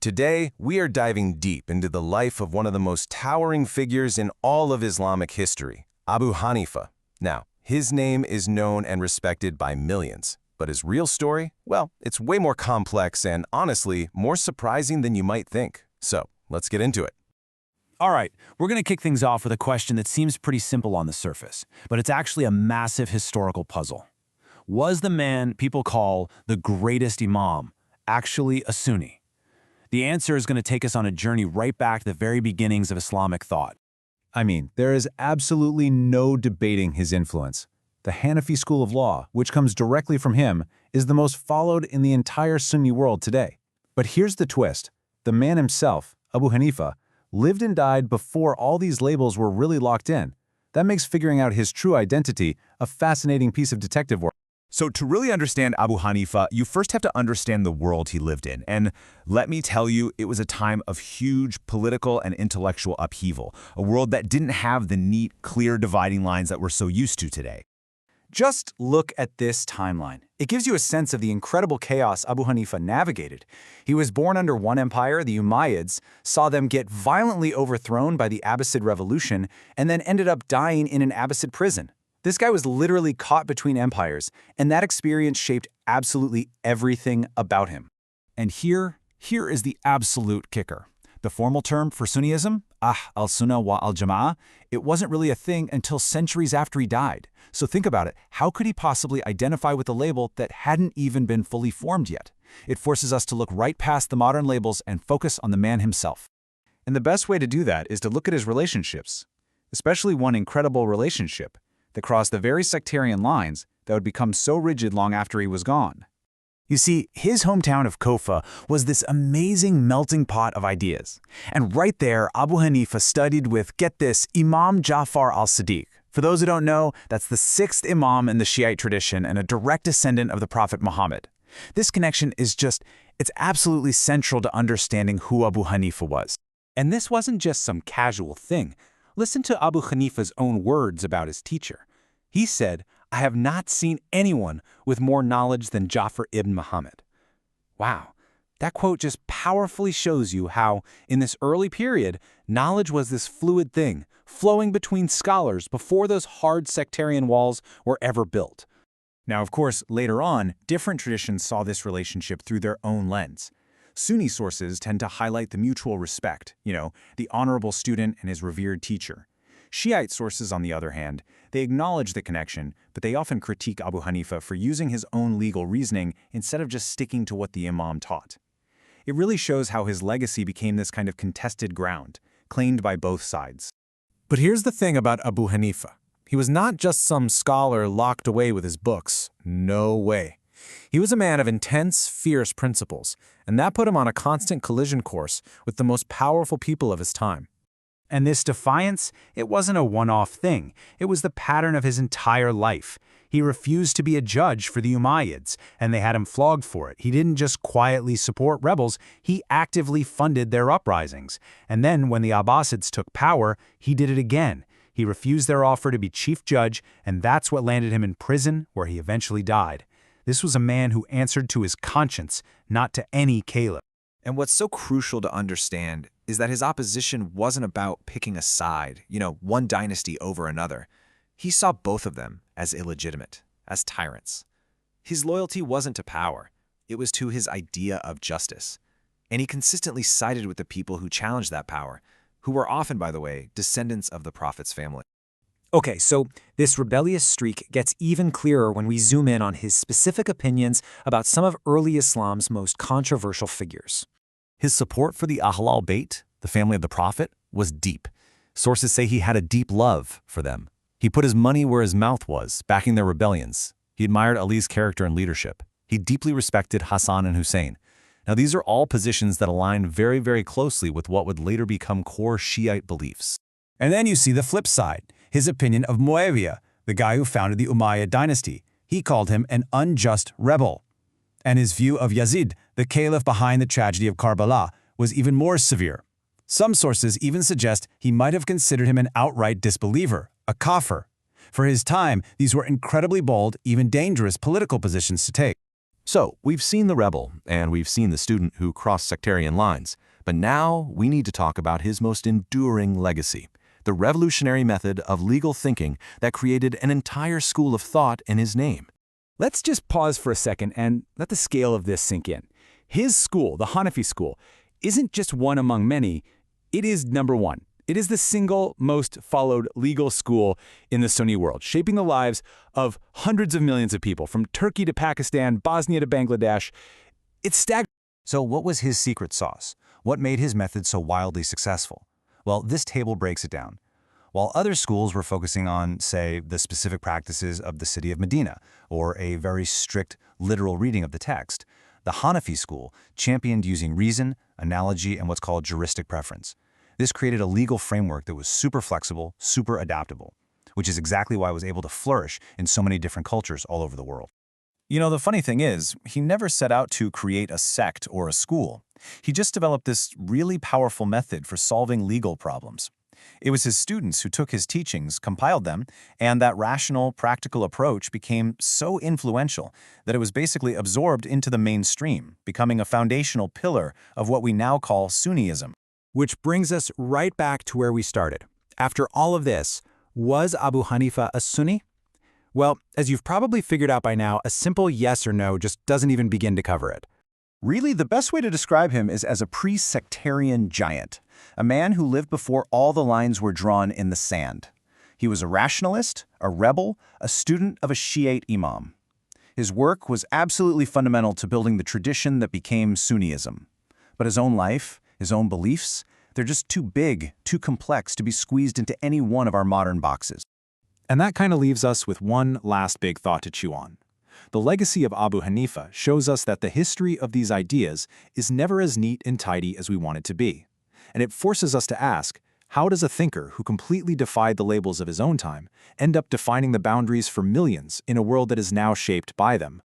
Today, we are diving deep into the life of one of the most towering figures in all of Islamic history, Abu Hanifa. Now, his name is known and respected by millions, but his real story, well, it's way more complex and, honestly, more surprising than you might think. So, let's get into it. All right, we're going to kick things off with a question that seems pretty simple on the surface, but it's actually a massive historical puzzle. Was the man people call the greatest imam actually a Sunni? The answer is going to take us on a journey right back to the very beginnings of Islamic thought. I mean, there is absolutely no debating his influence. The Hanafi school of law, which comes directly from him, is the most followed in the entire Sunni world today. But here's the twist. The man himself, Abu Hanifa, lived and died before all these labels were really locked in. That makes figuring out his true identity a fascinating piece of detective work. So to really understand Abu Hanifa, you first have to understand the world he lived in. And let me tell you, it was a time of huge political and intellectual upheaval, a world that didn't have the neat, clear dividing lines that we're so used to today. Just look at this timeline. It gives you a sense of the incredible chaos Abu Hanifa navigated. He was born under one empire, the Umayyads, saw them get violently overthrown by the Abbasid Revolution, and then ended up dying in an Abbasid prison. This guy was literally caught between empires, and that experience shaped absolutely everything about him. And here is the absolute kicker. The formal term for Sunniism, al-Sunnah wa al-Jama'ah, it wasn't really a thing until centuries after he died. So think about it, how could he possibly identify with a label that hadn't even been fully formed yet? It forces us to look right past the modern labels and focus on the man himself. And the best way to do that is to look at his relationships, especially one incredible relationship that crossed the very sectarian lines that would become so rigid long after he was gone. You see, his hometown of Kufa was this amazing melting pot of ideas. And right there, Abu Hanifa studied with, get this, Imam Ja'far al-Sadiq. For those who don't know, that's the sixth imam in the Shiite tradition and a direct descendant of the Prophet Muhammad. This connection is it's absolutely central to understanding who Abu Hanifa was. And this wasn't just some casual thing. Listen to Abu Hanifa's own words about his teacher. He said, "I have not seen anyone with more knowledge than Ja'far ibn Muhammad." Wow, that quote just powerfully shows you how, in this early period, knowledge was this fluid thing, flowing between scholars before those hard sectarian walls were ever built. Now, of course, later on, different traditions saw this relationship through their own lens. Sunni sources tend to highlight the mutual respect, the honorable student and his revered teacher. Shiite sources, on the other hand, they acknowledge the connection, but they often critique Abu Hanifa for using his own legal reasoning instead of just sticking to what the imam taught. It really shows how his legacy became this kind of contested ground, claimed by both sides. But here's the thing about Abu Hanifa. He was not just some scholar locked away with his books. No way. He was a man of intense, fierce principles, and that put him on a constant collision course with the most powerful people of his time. And this defiance, it wasn't a one-off thing. It was the pattern of his entire life. He refused to be a judge for the Umayyads, and they had him flogged for it. He didn't just quietly support rebels, he actively funded their uprisings. And then when the Abbasids took power, he did it again. He refused their offer to be chief judge, and that's what landed him in prison, where he eventually died. This was a man who answered to his conscience, not to any caliph. And what's so crucial to understand is that his opposition wasn't about picking a side, one dynasty over another. He saw both of them as illegitimate, as tyrants. His loyalty wasn't to power, it was to his idea of justice. And he consistently sided with the people who challenged that power, who were often, by the way, descendants of the Prophet's family. Okay, so this rebellious streak gets even clearer when we zoom in on his specific opinions about some of early Islam's most controversial figures. His support for the Ahlul Bayt, the family of the Prophet, was deep. Sources say he had a deep love for them. He put his money where his mouth was, backing their rebellions. He admired Ali's character and leadership. He deeply respected Hassan and Hussein. Now, these are all positions that align very, very closely with what would later become core Shiite beliefs. And then you see the flip side, his opinion of Muawiyah, the guy who founded the Umayyad dynasty. He called him an unjust rebel. And his view of Yazid, the caliph behind the tragedy of Karbala, was even more severe. Some sources even suggest he might have considered him an outright disbeliever, a kafir. For his time, these were incredibly bold, even dangerous political positions to take. So, we've seen the rebel, and we've seen the student who crossed sectarian lines, but now we need to talk about his most enduring legacy, the revolutionary method of legal thinking that created an entire school of thought in his name. Let's just pause for a second and let the scale of this sink in. His school, the Hanafi school, isn't just one among many, it is number one. It is the single most followed legal school in the Sunni world, shaping the lives of hundreds of millions of people, from Turkey to Pakistan, Bosnia to Bangladesh. It's staggering. So what was his secret sauce? What made his method so wildly successful? Well, this table breaks it down. While other schools were focusing on, say, the specific practices of the city of Medina, or a very strict literal reading of the text, the Hanafi school championed using reason, analogy, and what's called juristic preference. This created a legal framework that was super flexible, super adaptable, which is exactly why it was able to flourish in so many different cultures all over the world. You know, the funny thing is, he never set out to create a sect or a school. He just developed this really powerful method for solving legal problems. It was his students who took his teachings, compiled them, and that rational, practical approach became so influential that it was basically absorbed into the mainstream, becoming a foundational pillar of what we now call Sunniism. Which brings us right back to where we started. After all of this, was Abu Hanifa a Sunni? Well, as you've probably figured out by now, a simple yes or no just doesn't even begin to cover it. Really, the best way to describe him is as a pre-sectarian giant, a man who lived before all the lines were drawn in the sand. He was a rationalist, a rebel, a student of a Shiite imam. His work was absolutely fundamental to building the tradition that became Sunniism. But his own life, his own beliefs, they're just too big, too complex to be squeezed into any one of our modern boxes. And that kind of leaves us with one last big thought to chew on. The legacy of Abu Hanifa shows us that the history of these ideas is never as neat and tidy as we want it to be. And it forces us to ask, how does a thinker who completely defied the labels of his own time end up defining the boundaries for millions in a world that is now shaped by them?